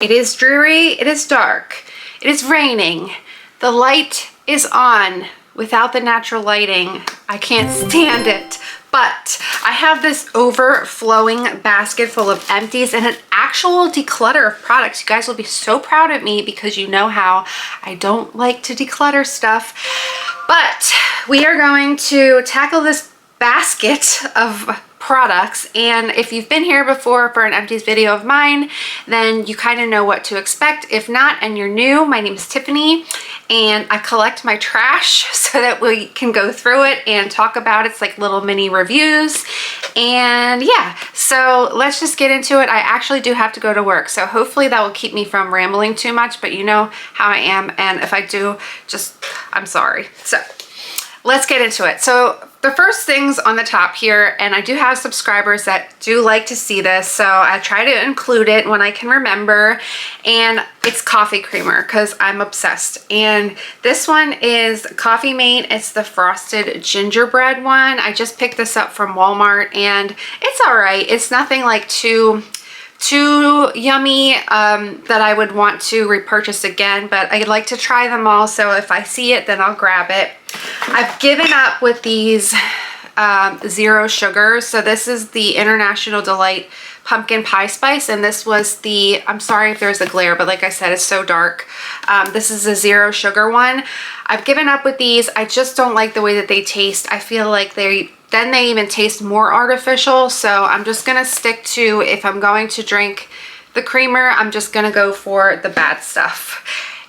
It is dreary, it is dark, it is raining, the light is on. Without the natural lighting, I can't stand it. But I have this overflowing basket full of empties and an actual declutter of products. You guys will be so proud of me because you know how I don't like to declutter stuff. But we are going to tackle this basket of products, and if you've been here before for an empties video of mine, then you kind of know what to expect. If not and you're new, my name is Tiffany and I collect my trash so that we can go through it and talk about it. It's like little mini reviews. And yeah, so let's just get into it. I actually do have to go to work, so hopefully that will keep me from rambling too much, but you know how I am, and if I do, just I'm sorry. So let's get into it. So the first things on the top here, and I do have subscribers that do like to see this, so I try to include it when I can remember, and it's coffee creamer because I'm obsessed. And this one is Coffee Mate. It's the frosted gingerbread one. I just picked this up from Walmart and it's all right. It's nothing like too yummy that I would want to repurchase again, but I'd like to try them all, so if I see it then I'll grab it. I've given up with these zero sugars. So this is the International Delight Pumpkin Pie Spice, and this was the, I'm sorry if there's a glare, but like I said, it's so dark. This is a zero sugar one. I've given up with these. I just don't like the way that they taste. I feel like they even taste more artificial, so I'm just gonna stick to, if I'm going to drink the creamer, I'm just gonna go for the bad stuff.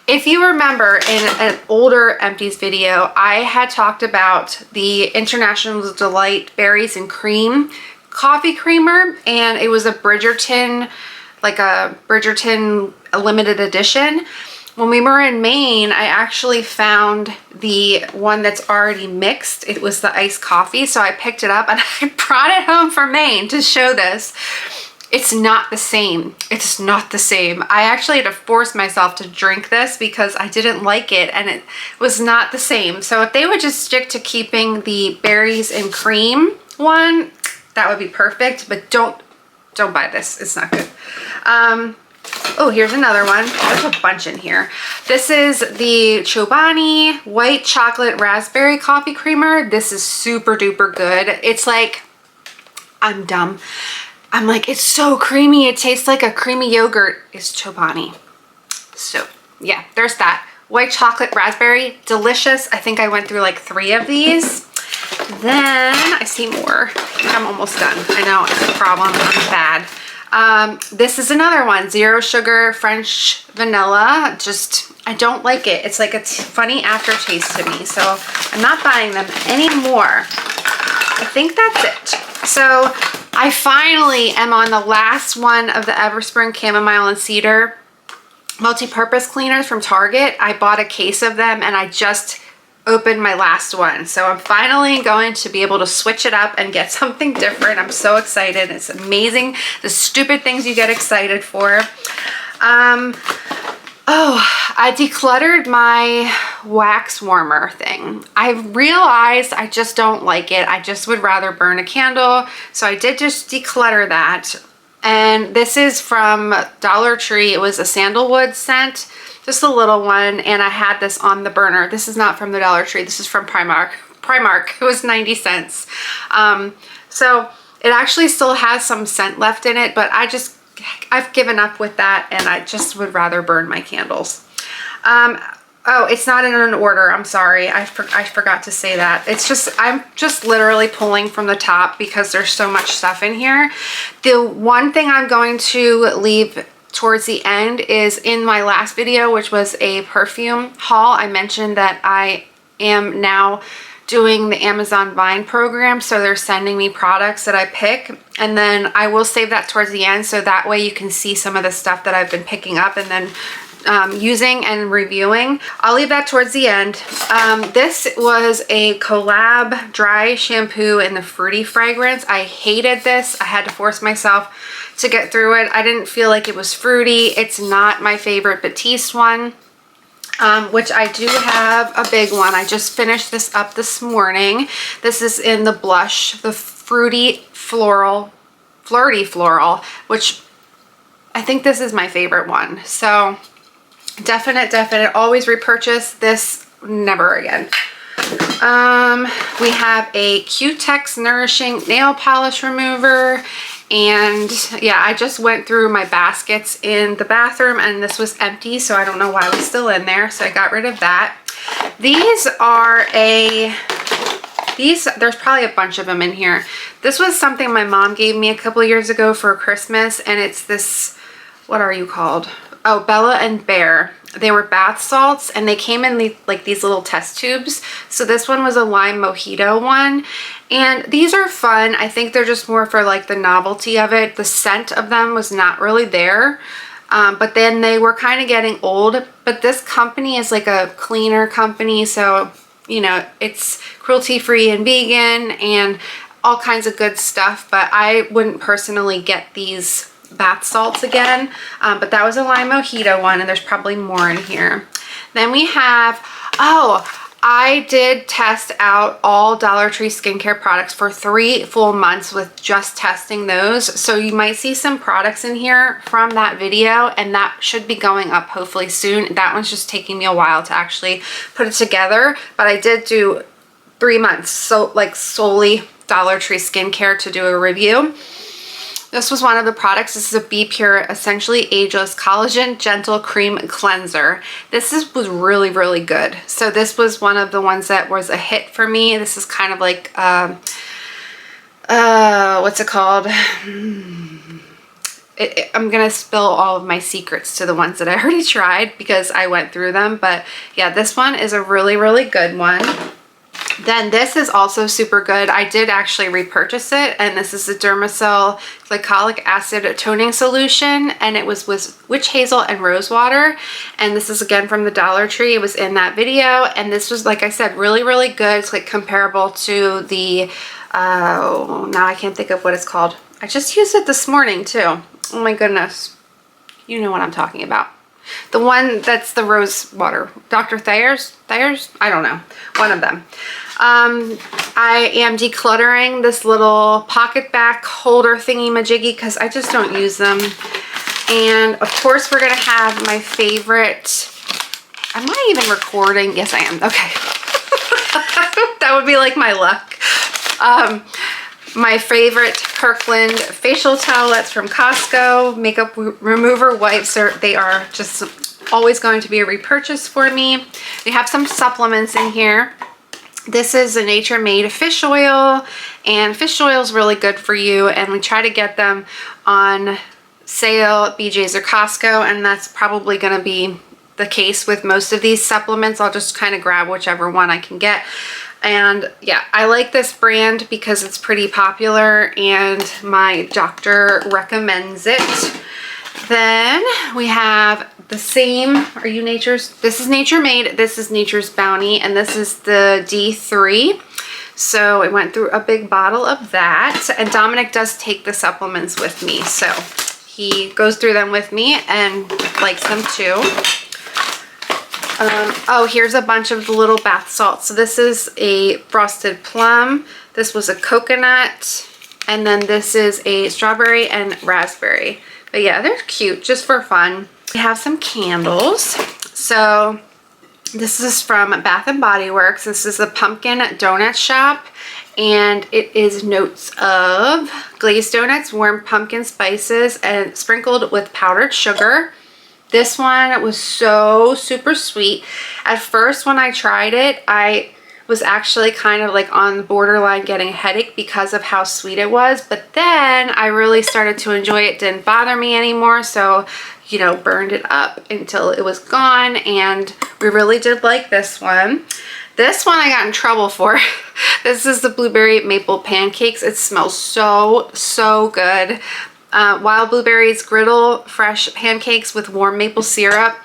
If you remember in an older empties video, I had talked about the International Delight Berries and Cream coffee creamer, and it was a Bridgerton, like a Bridgerton limited edition. When we were in Maine, I actually found the one that's already mixed. It was the iced coffee, so I picked it up and I brought it home from Maine to show this. It's not the same. It's not the same. I actually had to force myself to drink this because I didn't like it and it was not the same. So if they would just stick to keeping the berries and cream one, that would be perfect, but don't buy this. It's not good. Oh, here's another one. There's a bunch in here. This is the Chobani White Chocolate Raspberry Coffee Creamer. This is super duper good. It's like, I'm dumb. I'm like, it's so creamy. It tastes like a creamy yogurt. It's Chobani. So yeah, there's that. White chocolate raspberry, delicious. I think I went through like 3 of these. Then I see more. I think I'm almost done. I know it's a problem. I'm bad. This is another one, zero sugar French vanilla. Just, I don't like it. It's like a funny aftertaste to me, so I'm not buying them anymore. I think that's it. So I finally am on the last one of the Everspring Chamomile and Cedar multi-purpose cleaners from Target. I bought a case of them and I just opened my last one. So I'm finally going to be able to switch it up and get something different. I'm so excited. It's amazing the stupid things you get excited for. Oh, I decluttered my wax warmer thing. I realized I just don't like it. I just would rather burn a candle. So I did just declutter that. And this is from Dollar Tree. It was a sandalwood scent, just a little one. And I had this on the burner. This is not from the Dollar Tree. This is from Primark. It was 90 cents. So it actually still has some scent left in it, but I've given up with that and I just would rather burn my candles. Oh, it's not in an order. I'm sorry. I forgot to say that. It's just, I'm just literally pulling from the top because there's so much stuff in here. The one thing I'm going to leave towards the end is in my last video, which was a perfume haul. I mentioned that I am now doing the Amazon Vine program, so they're sending me products that I pick, and then I will save that towards the end so that way you can see some of the stuff that I've been picking up and then using and reviewing. I'll leave that towards the end. This was a collab dry shampoo in the fruity fragrance. I hated this. I had to force myself to get through it. I didn't feel like it was fruity. It's not my favorite Batiste one. Which I do have a big one. I just finished this up this morning. This is in the blush, the Flirty Floral, which I think this is my favorite one. So definite, always repurchase this, never again. We have a Q-Tex Nourishing Nail Polish Remover. And yeah, I just went through my baskets in the bathroom and this was empty, so I don't know why it was still in there, so I got rid of that. These are there's probably a bunch of them in here. This was something my mom gave me a couple years ago for Christmas, and it's this, what are you called? Oh, Bella and Bear. They were bath salts and they came in like these little test tubes. So this one was a lime mojito one. And these are fun. I think they're just more for like the novelty of it. The scent of them was not really there. But then they were kind of getting old. But this company is like a cleaner company. So, you know, it's cruelty-free and vegan and all kinds of good stuff. But I wouldn't personally get these bath salts again, but that was a lime mojito one, and there's probably more in here. Then we have, oh, I did test out all Dollar Tree skincare products for 3 full months with just testing those. So you might see some products in here from that video, and that should be going up hopefully soon. That one's just taking me a while to actually put it together, but I did do 3 months, so like solely Dollar Tree skincare to do a review. This was one of the products. This is a Be Pure Essentially Ageless Collagen Gentle Cream Cleanser. This was really, really good. So this was one of the ones that was a hit for me. This is kind of like, what's it called? I'm gonna spill all of my secrets to the ones that I already tried because I went through them. But yeah, this one is a really, really good one. Then this is also super good. I did actually repurchase it, and this is the Dermacell Glycolic Acid Toning Solution, and it was with witch hazel and rose water. And this is again from the Dollar Tree. It was in that video, and this was, like I said, really, really good. It's like comparable to the, now I can't think of what it's called. I just used it this morning too. Oh my goodness. You know what I'm talking about. The one that's the rose water. Dr. Thayer's? I don't know. One of them. I am decluttering this little pocket back holder thingy majiggy because I just don't use them. And of course we're going to have my favorite. Am I even recording? Yes, I am. Okay. That would be like my luck. My favorite Kirkland facial towelettes from Costco. Makeup remover wipes. They are just always going to be a repurchase for me. We have some supplements in here. This is a Nature Made fish oil, and fish oil is really good for you, and we try to get them on sale at BJ's or Costco, and that's probably going to be the case with most of these supplements. I'll just kind of grab whichever one I can get. And yeah, I like this brand because it's pretty popular and my doctor recommends it. Then we have the same, this is Nature Made, this is Nature's Bounty, and this is the D3. So I went through a big bottle of that, and Dominik does take the supplements with me. So he goes through them with me and likes them too. Oh, here's a bunch of the little bath salts. So this is a frosted plum. This was a coconut. And then this is a strawberry and raspberry. But yeah, they're cute, just for fun. We have some candles. So this is from Bath and Body Works. This is a pumpkin donut shop. And it is notes of glazed donuts, warm pumpkin spices, and sprinkled with powdered sugar. This one was so super sweet. At first when I tried it, I was actually kind of like on the borderline getting a headache because of how sweet it was. But then I really started to enjoy it. It didn't bother me anymore. So, you know, burned it up until it was gone. And we really did like this one. This one I got in trouble for. This is the blueberry maple pancakes. It smells so, so good. Wild blueberries griddle fresh pancakes with warm maple syrup.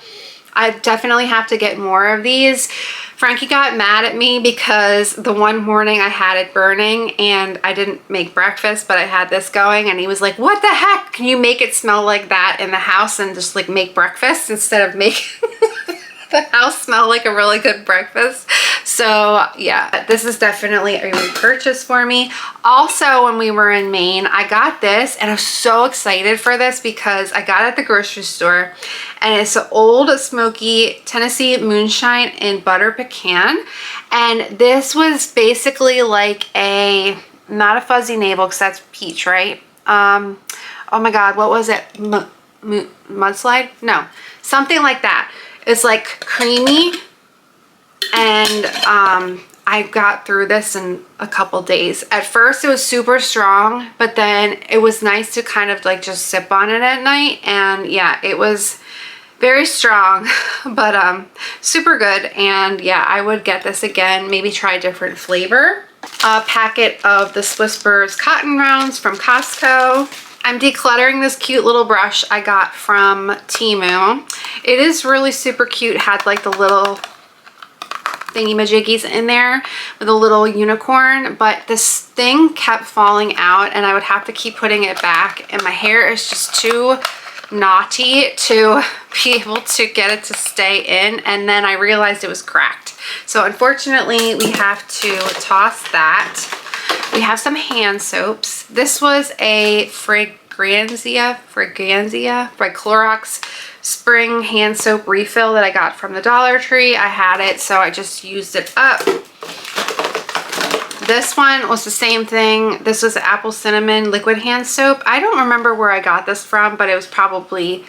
I definitely have to get more of these. Frankie got mad at me because the one morning I had it burning and I didn't make breakfast, but I had this going, and he was like, what the heck? Can you make it smell like that in the house and just like make breakfast instead of making the house smell like a really good breakfast? So yeah, this is definitely a repurchase for me. Also, when we were in Maine, I got this and I was so excited for this because I got it at the grocery store, and it's an old smoky Tennessee moonshine in butter pecan. And this was basically like a, not a fuzzy navel because that's peach, right? Oh my God, what was it? Mudslide? No, something like that. It's like creamy, and I got through this in a couple days. At first it was super strong, but then it was nice to kind of like just sip on it at night, and yeah, it was very strong, but super good. And yeah, I would get this again, maybe try a different flavor. A packet of the Whispers cotton rounds from Costco. I'm decluttering this cute little brush I got from Temu. It is really super cute. It had like the little thingy-majiggies in there with a little unicorn, but this thing kept falling out and I would have to keep putting it back, and my hair is just too knotty to be able to get it to stay in, and then I realized it was cracked. So unfortunately we have to toss that. We have some hand soaps. This was a Fragranzia by Clorox spring hand soap refill that I got from the Dollar Tree. I had it, so I just used it up. This one was the same thing. This was apple cinnamon liquid hand soap. I don't remember where I got this from, but it was probably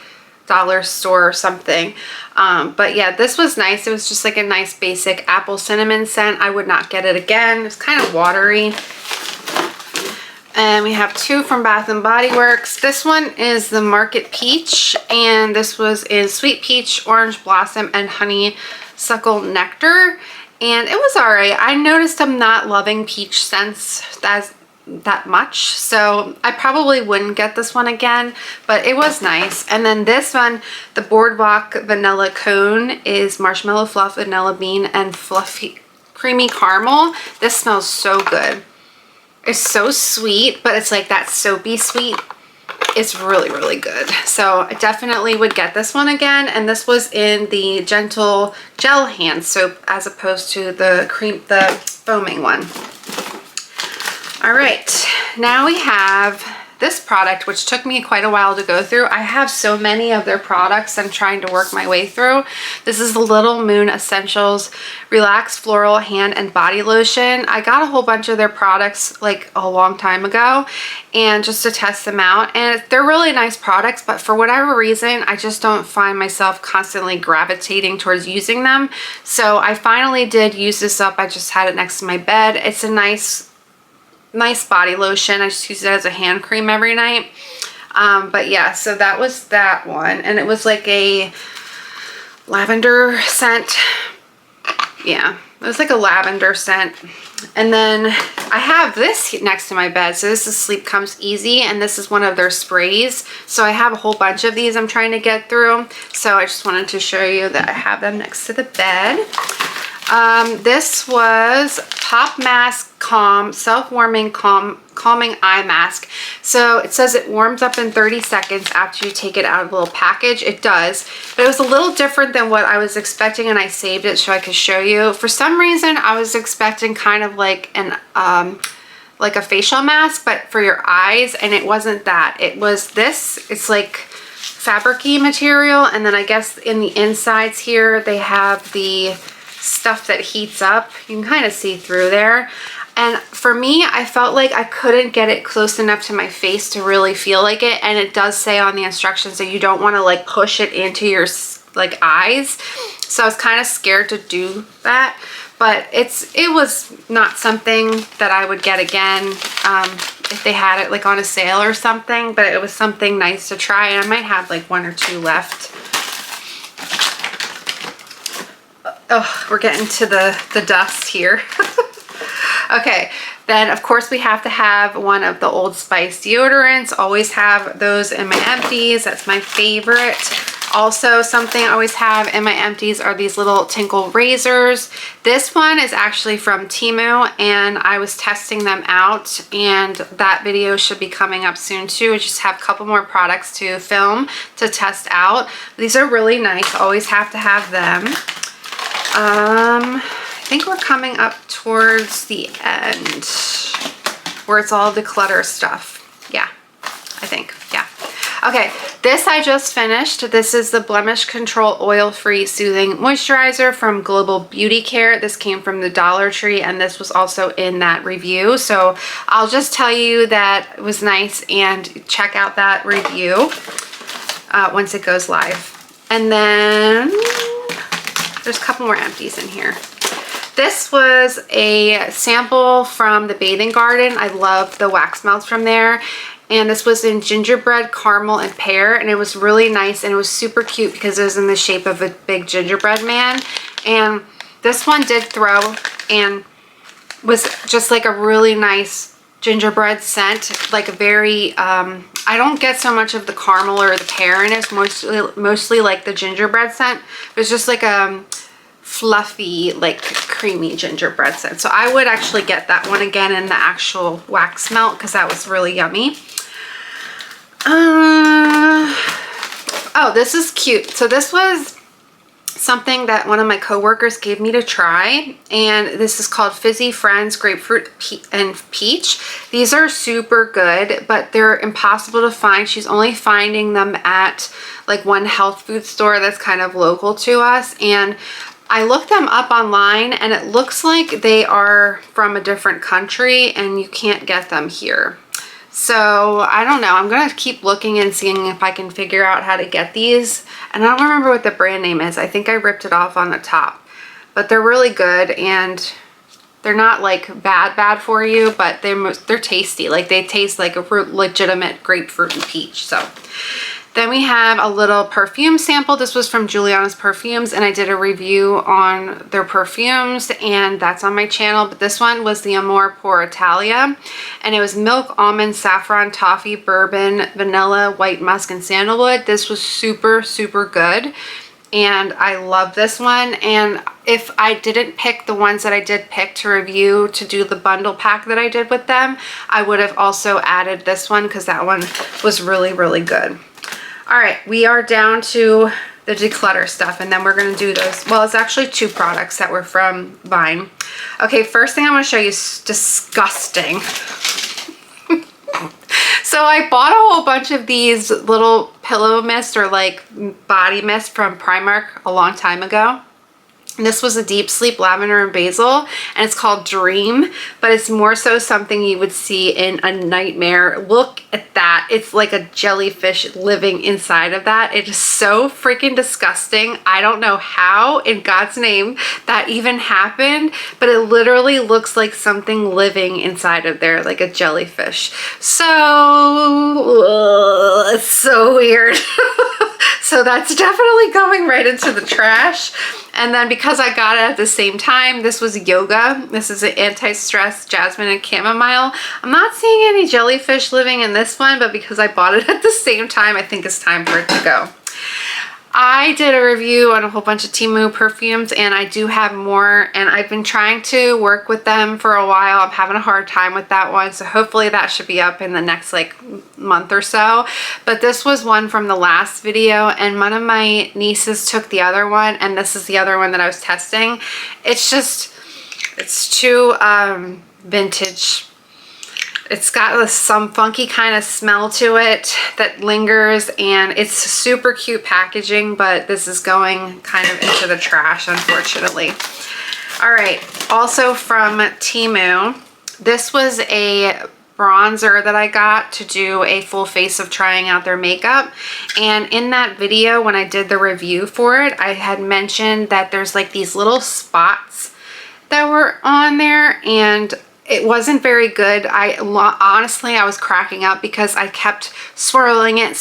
dollar store or something. But yeah, this was nice. It was just like a nice basic apple cinnamon scent. I would not get it again. It's kind of watery. And we have two from Bath & Body Works. This one is the Market Peach, and this was in Sweet Peach, Orange Blossom, and Honeysuckle Nectar. And it was alright. I noticed I'm not loving peach scents that much, so I probably wouldn't get this one again, but it was nice. And then this one, the Boardwalk Vanilla Cone, is marshmallow fluff, vanilla bean, and fluffy creamy caramel. This smells so good. It's so sweet, but it's like that soapy sweet. It's really, really good. So I definitely would get this one again. And this was in the gentle gel hand soap as opposed to the foaming one. All right, now we have this product, which took me quite a while to go through. I have so many of their products I'm trying to work my way through. This is the Little Moon Essentials Relax Floral Hand and Body Lotion. I got a whole bunch of their products like a long time ago, and just to test them out. And they're really nice products, but for whatever reason, I just don't find myself constantly gravitating towards using them. So I finally did use this up. I just had it next to my bed. It's a nice body lotion. I just use it as a hand cream every night. But yeah, so that was that one, and it was like a lavender scent. Yeah, it was like a lavender scent. And then I have this next to my bed. So this is Sleep Comes Easy, and this is one of their sprays. So I have a whole bunch of these I'm trying to get through. So I just wanted to show you that I have them next to the bed. This was Pop Mask Calm Self-Warming Calming Eye Mask. So it says it warms up in 30 seconds after you take it out of the little package. It does, but it was a little different than what I was expecting, and I saved it so I could show you. For some reason, I was expecting kind of like an like a facial mask, but for your eyes, and it wasn't that. It was this. It's like fabric-y material, and then I guess in the insides here they have the stuff that heats up. You can kind of see through there. And for me, I felt like I couldn't get it close enough to my face to really feel like it. And it does say on the instructions that you don't want to like push it into your like eyes. So I was kind of scared to do that. But it was not something that I would get again if they had it like on a sale or something. But it was something nice to try, and I might have like one or two left. Oh, we're getting to the dust here. Okay, then of course we have to have one of the Old Spice deodorants. Always have those in my empties. That's my favorite. Also, something I always have in my empties are these little tinkle razors. This one is actually from Temu, and I was testing them out, and that video should be coming up soon too. I just have a couple more products to film to test out. These are really nice. Always have to have them. think we're coming up towards the end where it's all Declutter stuff. Yeah, I think, yeah. Okay, this I just finished. This is the Blemish Control Oil-Free Soothing Moisturizer from Global Beauty Care. This came from the Dollar Tree, and this was also in that review. So I'll just tell you that it was nice, and check out that review once it goes live. And then there's a couple more empties in here. This was a sample from the Bathing Garden. I love the wax melts from there. And this was in gingerbread, caramel, and pear, and it was really nice, and it was super cute because it was in the shape of a big gingerbread man. And this one did throw and was just like a really nice gingerbread scent, like a very, I don't get so much of the caramel or the pear in it. It's mostly like the gingerbread scent. It was just like a fluffy, like creamy gingerbread scent. So I would actually get that one again in the actual wax melt because that was really yummy. Oh, this is cute. So this was something that one of my coworkers gave me to try, and this is called Fizzy Friends Grapefruit and Peach. These are super good, but they're impossible to find. She's only finding them at like one health food store that's kind of local to us, and I looked them up online, and it looks like they are from a different country and you can't get them here. So I don't know. I'm going to keep looking and seeing if I can figure out how to get these. And I don't remember what the brand name is. I think I ripped it off on the top. But they're really good, and they're not like bad for you, but they're tasty. Like they taste like a legitimate grapefruit and peach. So then we have a little perfume sample. This was from Juliana's Perfumes, and I did a review on their perfumes, and that's on my channel. But this one was the Amore Pour Italia, and it was milk, almond, saffron, toffee, bourbon, vanilla, white musk, and sandalwood. This was super, super good, and I love this one. And if I didn't pick the ones that I did pick to review to do the bundle pack that I did with them, I would have also added this one because that one was really, really good. All right, we are down to the Declutter stuff, and then we're going to do those. Well, it's actually two products that were from Vine. Okay, first thing I want to show you is disgusting. So I bought a whole bunch of these little pillow mist or like body mist from Primark a long time ago. And this was a deep sleep lavender and basil, and it's called Dream, but it's more so something you would see in a nightmare. Look at that. It's like a jellyfish living inside of that. It is so freaking disgusting. I don't know how in God's name that even happened, but it literally looks like something living inside of there, like a jellyfish. So, it's so weird. So that's definitely going right into the trash. And then because I got it at the same time, this was yoga. This is an anti-stress jasmine and chamomile. I'm not seeing any jellyfish living in this one, but because I bought it at the same time, I think it's time for it to go. I did a review on a whole bunch of Temu perfumes, and I do have more, and I've been trying to work with them for a while. I'm having a hard time with that one, so hopefully that should be up in the next like month or so. But this was one from the last video, and one of my nieces took the other one, and this is the other one that I was testing. It's just, it's too vintage. It's got some funky kind of smell to it that lingers, and it's super cute packaging, but this is going kind of into the trash, unfortunately. All right, also from Temu, this was a bronzer that I got to do a full face of trying out their makeup. And in that video, when I did the review for it, I had mentioned that there's like these little spots that were on there, and it wasn't very good. Honestly, I was cracking up because I kept swirling it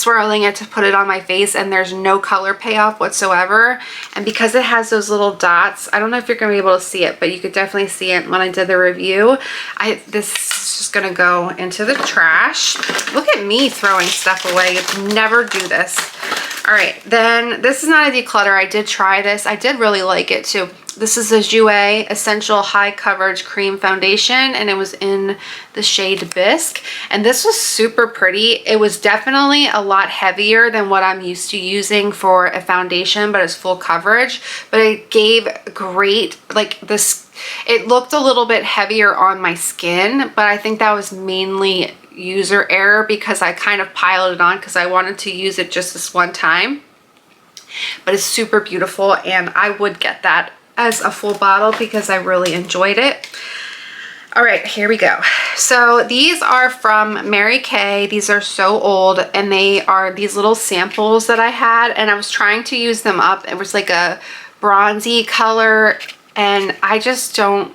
to put it on my face, and there's no color payoff whatsoever. And because it has those little dots, I don't know if you're gonna be able to see it, but you could definitely see it when I did the review. This is just gonna go into the trash. Look at me throwing stuff away. You never do this. All right, then this is not a declutter. I did try this. I did really like it too. This is a Jouer Essential High Coverage Cream Foundation, and it was in the shade Bisque. And this was super pretty. It was definitely a lot heavier than what I'm used to using for a foundation, but it's full coverage. But it gave great, like this, it looked a little bit heavier on my skin, but I think that was mainly user error because I kind of piled it on because I wanted to use it just this one time. But it's super beautiful, and I would get that as a full bottle because I really enjoyed it. All right, here we go. So these are from Mary Kay. These are so old, and they are these little samples that I had, and I was trying to use them up. It was like a bronzy color, and I just don't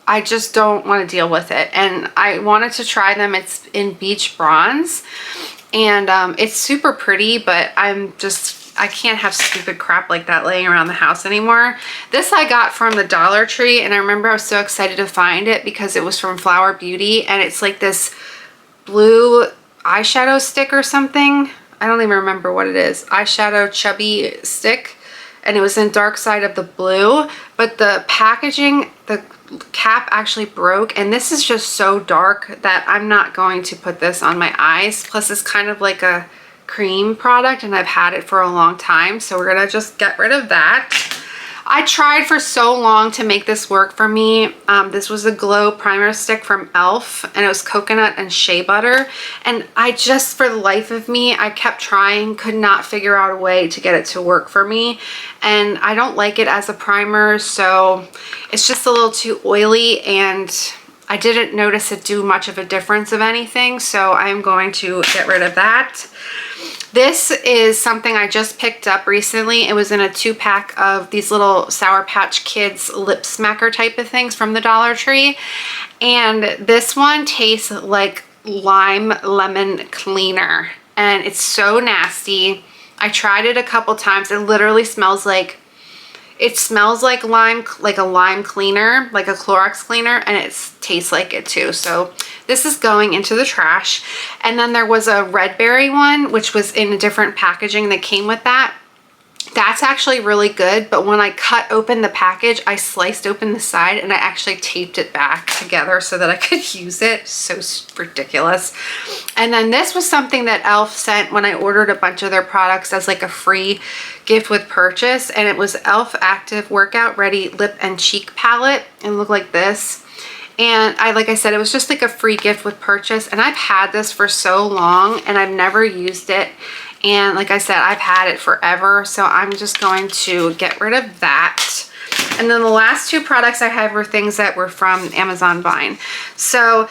want to deal with it. And I wanted to try them. It's in Beach Bronze, and it's super pretty, but I can't have stupid crap like that laying around the house anymore. This I got from the Dollar Tree, and I remember I was so excited to find it because it was from Flower Beauty, and it's like this blue eyeshadow stick or something. I don't even remember what it is. Eyeshadow chubby stick, and it was in Dark Side of the Blue, but the packaging, the cap actually broke, and this is just so dark that I'm not going to put this on my eyes. Plus it's kind of like a cream product, and I've had it for a long time, so we're gonna just get rid of that. I tried for so long to make this work for me. This was a glow primer stick from e.l.f. and it was coconut and shea butter, and I just, for the life of me, I kept trying, could not figure out a way to get it to work for me, and I don't like it as a primer, so it's just a little too oily, and I didn't notice it do much of a difference of anything, so I'm going to get rid of that. This is something I just picked up recently. It was in a 2-pack of these little Sour Patch Kids lip smacker type of things from the Dollar Tree. And this one tastes like lime lemon cleaner, and it's so nasty. I tried it a couple times. It literally smells like, lime, like a lime cleaner, like a Clorox cleaner, and it tastes like it too. So this is going into the trash. And then there was a red berry one, which was in a different packaging that came with that. That's actually really good, but when I cut open the package, I sliced open the side and I actually taped it back together so that I could use it. So ridiculous. And then this was something that e.l.f. sent when I ordered a bunch of their products as like a free gift with purchase, and it was e.l.f. Active Workout Ready Lip and Cheek Palette, and looked like this. And like I said, it was just like a free gift with purchase, and I've had this for so long and I've never used it. And like I said, I've had it forever, so I'm just going to get rid of that. And then the last two products I have were things that were from Amazon Vine. So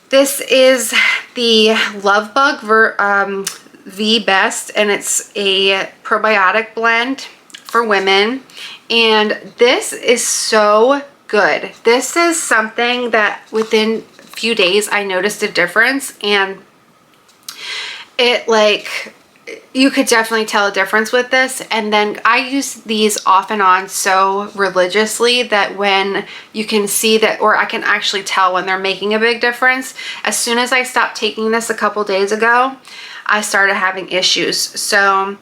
this is the Love Bug V Best, and it's a probiotic blend for women. And this is so good. This is something that within a few days I noticed a difference, and it, like, you could definitely tell a difference with this. And then I use these off and on so religiously that when you can see that, or I can actually tell when they're making a big difference. As soon as I stopped taking this a couple days ago, I started having issues. So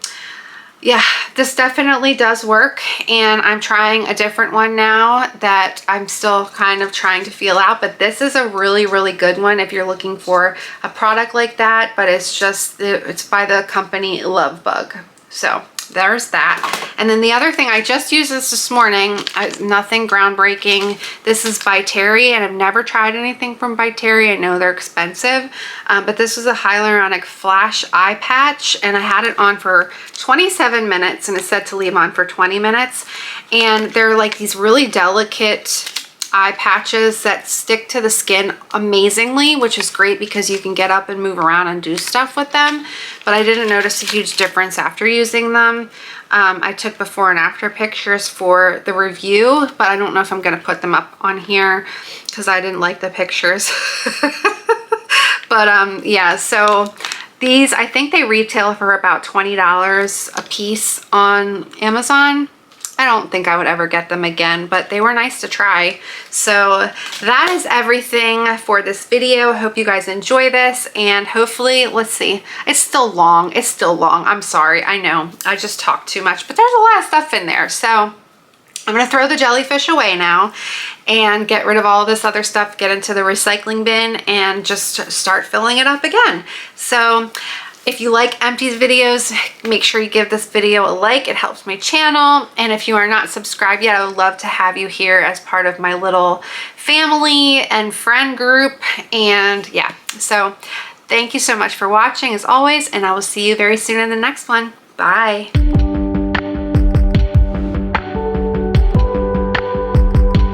yeah, this definitely does work, and I'm trying a different one now that I'm still kind of trying to feel out, but this is a really, really good one if you're looking for a product like that, but it's by the company Love Bug. So there's that. And then the other thing, I just used this morning, nothing groundbreaking. This is by Terry, and I've never tried anything from by Terry. I know they're expensive, but this was a hyaluronic flash eye patch, and I had it on for 27 minutes, and it said to leave on for 20 minutes. And they're like these really delicate eye patches that stick to the skin amazingly, which is great because you can get up and move around and do stuff with them. But I didn't notice a huge difference after using them. I took before and after pictures for the review, but I don't know if I'm going to put them up on here because I didn't like the pictures. But yeah, so these, I think they retail for about $20 a piece on Amazon. I don't think I would ever get them again, but they were nice to try. So that is everything for this video. I hope you guys enjoy this, and hopefully, let's see, it's still long. I'm sorry. I know I just talked too much, but there's a lot of stuff in there. So I'm gonna throw the jellyfish away now and get rid of all this other stuff, get into the recycling bin, and just start filling it up again. So if you like Empties videos, make sure you give this video a like. It helps my channel. And if you are not subscribed yet, I would love to have you here as part of my little family and friend group. And yeah, so thank you so much for watching as always, and I will see you very soon in the next one. Bye.